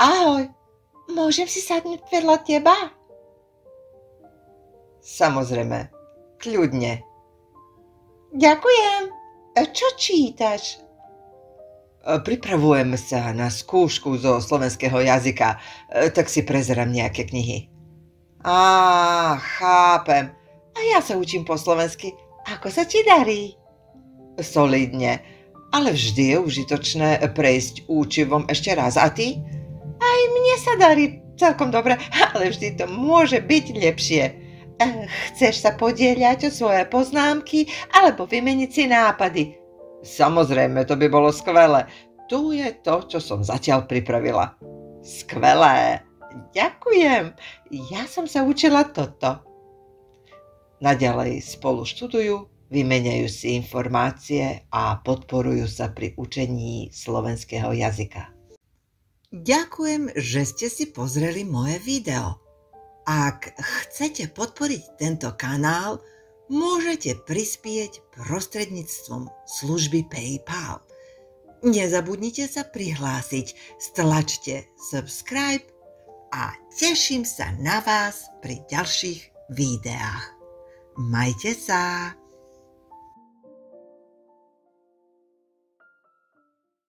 Ahoj, môžem si sadnúť vedľa teba? Samozrejme, kľudne. Ďakujem. Čo čítaš? Pripravujem sa na skúšku zo slovenského jazyka, tak si prezerám nejaké knihy. Chápem. A ja sa učím po slovensky. Ako sa ti darí? Solidne, ale vždy je užitočné prejsť účivom ešte raz. A ty? Aj mne sa darí celkom dobre, ale vždy to môže byť lepšie. Chceš sa podieľať o svoje poznámky alebo vymeniť si nápady? Samozrejme, to by bolo skvelé. Tu je to, čo som zatiaľ pripravila. Skvelé. Ďakujem. Ja som sa učila toto. Naďalej spolu študujú, vymeniajú si informácie a podporujú sa pri učení slovenského jazyka. Ďakujem, že ste si pozreli moje video. Ak chcete podporiť tento kanál, môžete prispieť prostredníctvom služby PayPal. Nezabudnite sa prihlásiť, stlačte subscribe a teším sa na vás pri ďalších videách. Majte sa!